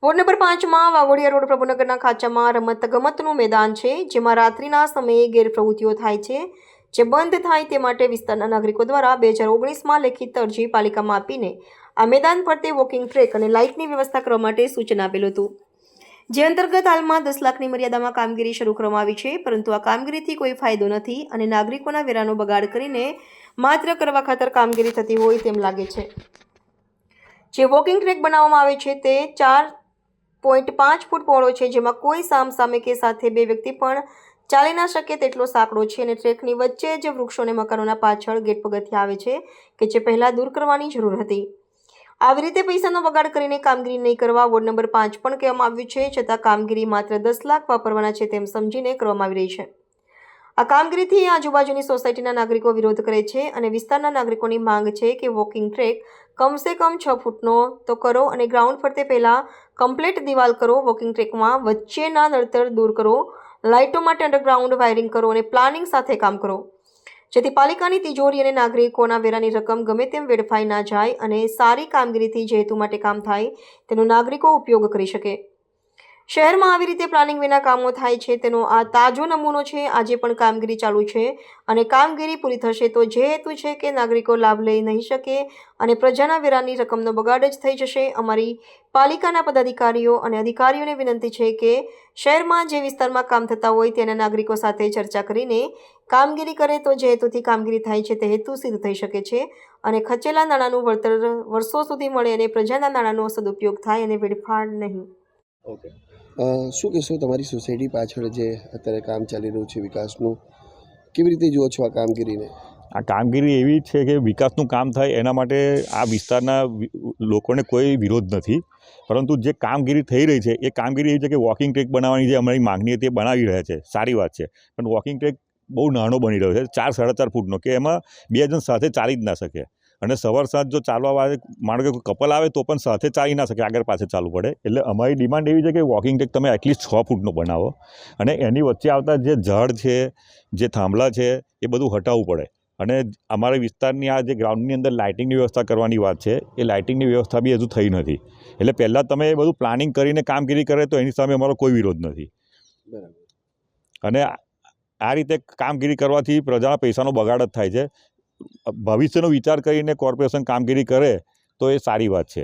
Ward number 5માં Waghodia road પ્રભુનગરના ખાંચામાં રમતગમતનું મેદાન છે, જેમાં રાત્રિના સમયે ગેરપ્રવૃત્તિઓ થાય છે, જે બંધ થાય તે માટે વિસ્તારના નાગરિકો દ્વારા 2019માં લેખિત અરજી પાલિકામાં આપીને આ મેદાન ફરતે વોકિંગ ટ્રેક અને લાઇટની વ્યવસ્થા કરવા માટે સૂચન આપેલું હતું, જે અંતર્ગત હાલમાં 10 લાખની મર્યાદામાં કામગીરી શરૂ કરવામાં આવી છે, પરંતુ આ કામગીરીથી કોઈ ફાયદો નથી અને નાગરિકોના વેરાનો બગાડ કરીને માત્ર કરવા ખાતર કામગીરી થતી હોય તેમ લાગે છે। જે વોકિંગ ટ્રેક બનાવવામાં આવે છે તે 4.5 ફૂટ પહોળો છે, જેમાં કોઈ સામસામે કે સાથે બે વ્યક્તિ પણ ચાલી ના શકે તેટલો સાંકડો છે અને ટ્રેકની વચ્ચે જ વૃક્ષો અને મકાનોના પાછળ ગેટ પગથિયા આવે છે કે જે પહેલા દૂર કરવાની જરૂર હતી। આવી રીતે પૈસાનો બગાડ કરીને કામગીરી નહીં કરવા વોર્ડ નંબર 5 પણ કહેવામાં આવ્યું છે, છતાં કામગીરી માત્ર 10 લાખ વાપરવાના છે તેમ સમજીને કરવામાં આવી રહી છે। આ કામગીરીથી આજુબાજુની સોસાયટીના નાગરિકો વિરોધ કરે છે અને વિસ્તારના નાગરિકોની માંગ છે કે વોકિંગ ટ્રેક કમસે કમ 6 ફૂટનો તો કરો અને ગ્રાઉન્ડ ફરતે પહેલા કમ્પ્લીટ દિવાલ કરો, વોકિંગ ટ્રેકમાં વચ્ચેના નડતર દૂર કરો, લાઇટો માટે અંડરગ્રાઉન્ડ વાયરિંગ કરો અને પ્લાનિંગ સાથે કામ કરો, જેથી પાલિકાની તિજોરી અને નાગરિકોના વેરાની રકમ ગમે તેમ વેડફાઈ ના જાય અને સારી કામગીરીથી જે હેતુ માટે કામ થાય તેનો નાગરિકો ઉપયોગ કરી શકે। શહેરમાં આવી રીતે પ્લાનિંગ વિના કામો થાય છે તેનો આ તાજો નમૂનો છે। આજે પણ કામગીરી ચાલુ છે અને કામગીરી પૂરી થશે તો જે હેતુ છે કે નાગરિકો લાભ લઈ નહીં શકે અને પ્રજાના વેરાની રકમનો બગાડ જ થઈ જશે। અમારી પાલિકાના પદાધિકારીઓ અને અધિકારીઓને વિનંતી છે કે શહેરમાં જે વિસ્તારમાં કામ થતા હોય તેના નાગરિકો સાથે ચર્ચા કરીને કામગીરી કરે તો જે હેતુથી કામગીરી થાય છે તે હેતુ સિદ્ધ થઈ શકે છે અને ખર્ચેલા નાણાંનું વળતર વર્ષો સુધી મળે અને પ્રજાના નાણાંનો સદુપયોગ થાય અને વેડફાડ નહીં। ઓકે, શું કહેશો તમારી સોસાયટી પાછળ જે અત્યારે કામ ચાલી રહ્યું છે વિકાસનું, કેવી રીતે જુઓ છો આ કામગીરીને? આ કામગીરી એવી છે કે વિકાસનું કામ થાય એના માટે આ વિસ્તારના લોકોને કોઈ વિરોધ નથી, પરંતુ જે કામગીરી થઈ રહી છે એ કામગીરી એવી છે કે વોકિંગ ટ્રેક બનાવવાની જે અમારી માગણી હતી એ બનાવી રહ્યા છે, સારી વાત છે, પણ વોકિંગ ટ્રેક બહુ નાનો બની રહ્યો છે, 4-4.5 ફૂટનો, કે એમાં બે જણ સાથે ચાલી જ ના શકે અને સવાર સાંજ જો ચાલવા વાળે માનો કે કોઈ કપલ આવે તો પણ સાથે ચાલી ના શકે, આગળ પાછળ ચાલવું પડે। એટલે અમારી ડિમાન્ડ એવી છે કે વોકિંગ ટ્રેક તમે એટલીસ્ટ 6 ફૂટનો બનાવો અને એની વચ્ચે આવતા જે ઝાડ છે, જે થાંભલા છે એ બધું હટાવવું પડે અને અમારા વિસ્તારની આ જે ગ્રાઉન્ડની અંદર લાઇટિંગની વ્યવસ્થા કરવાની વાત છે એ લાઇટિંગની વ્યવસ્થા બી હજુ થઈ નથી। એટલે પહેલાં તમે એ બધું પ્લાનિંગ કરીને કામગીરી કરે તો એની સામે અમારો કોઈ વિરોધ નથી। બરાબર। અને આ રીતે કામગીરી કરવાથી પ્રજાના પૈસાનો બગાડ જ થાય છે। ભવિષ્યનો વિચાર કરીને કોર્પોરેશન કામગીરી કરે તો એ સારી વાત છે।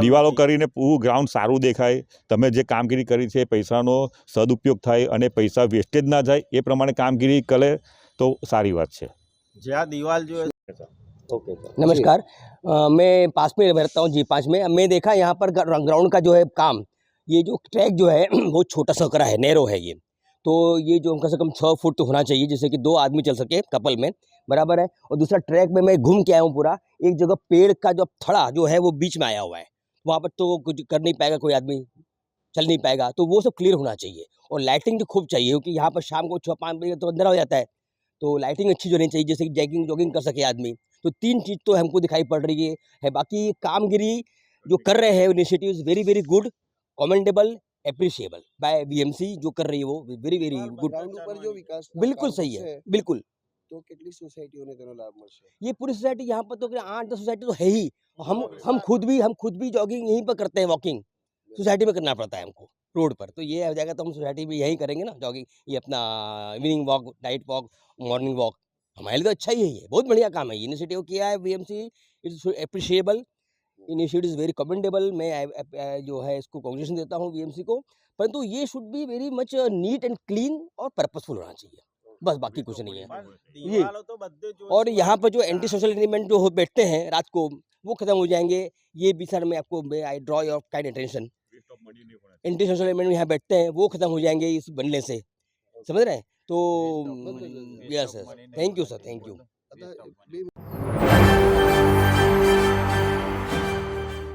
દિવાલો કરીને પૂરું ગ્રાઉન્ડ સારું દેખાય, તમે જે કામગીરી કરી છે પૈસાનો સદુપયોગ થાય અને પૈસા વેસ્ટેજ ના જાય એ પ્રમાણે કામગીરી કરે तो सारी बात है। ज्यादा दीवार जो है। ओके सर, नमस्कार। मैं पास में रहता हूँ G5 में। मैं देखा यहाँ पर ग्राउंड का जो है काम, ये जो ट्रैक जो है वो छोटा सा करा है, नैरो है ये, तो ये जो कम से कम 6 फुट तो होना चाहिए जिससे कि 2 आदमी चल सके कपल में, बराबर है। और दूसरा ट्रैक में मैं घूम के आया हूँ पूरा, एक जगह पेड़ का जो थड़ा जो है वो बीच में आया हुआ है, वहाँ पर तो कुछ कर नहीं पाएगा, कोई आदमी चल नहीं पाएगा, तो वो सब क्लियर होना चाहिए। और लाइटिंग तो खूब चाहिए क्योंकि यहाँ पर शाम को 6-5 बजे तो अंधेरा हो जाता है, तो लाइटिंग अच्छी जो रहनी चाहिए जैसे कि जॉगिंग कर सके आदमी। तो 3 चीज़ तो हमको दिखाई पड़ रही है। बाकी कामगिरी जो कर रहे हैं initiative is very very good, commendable, appreciable by BMC जो कर रही है वो वेरी वेरी गुड। ग्राउंड पर जो विकास बिल्कुल सही है, बिल्कुल। तो कितनी सोसाइटीओं ने तेनो लाभ મળશે? ये पूरी सोसाइटी यहाँ पर तो 8-10 सोसाइटी तो है ही। हम खुद भी जॉगिंग यहीं पर करते हैं, वॉकिंग सोसाइटी में करना पड़ता है हमको रोड पर, तो ये हो जाएगा तो हम सोसाइटी में यहीं करेंगे ना जॉगिंग, ये अपना evening walk, night walk, morning walk, हमारे लिए तो अच्छा ही है ये, बहुत बढ़िया काम है। इनिशिएटिव किया है BMC, it's appreciable, initiative is very commendable. मैं जो है इसको कांग्रेचुलेशन देता हूँ बीएमसी को, परंतु ये should be very much neat and clean और पर्पसफुल होना चाहिए, बस बाकी कुछ नहीं है ये। और यहाँ पर जो एंटी सोशल एलिमेंट जो बैठते हैं रात को वो खत्म हो जाएंगे। ये भी सर मैं आपको I draw your kind attention, anti social element यहाँ बैठते हैं वो खत्म हो जाएंगे इस बनने से, समझ रहे हैं? तो yes sir, thank you sir, thank you.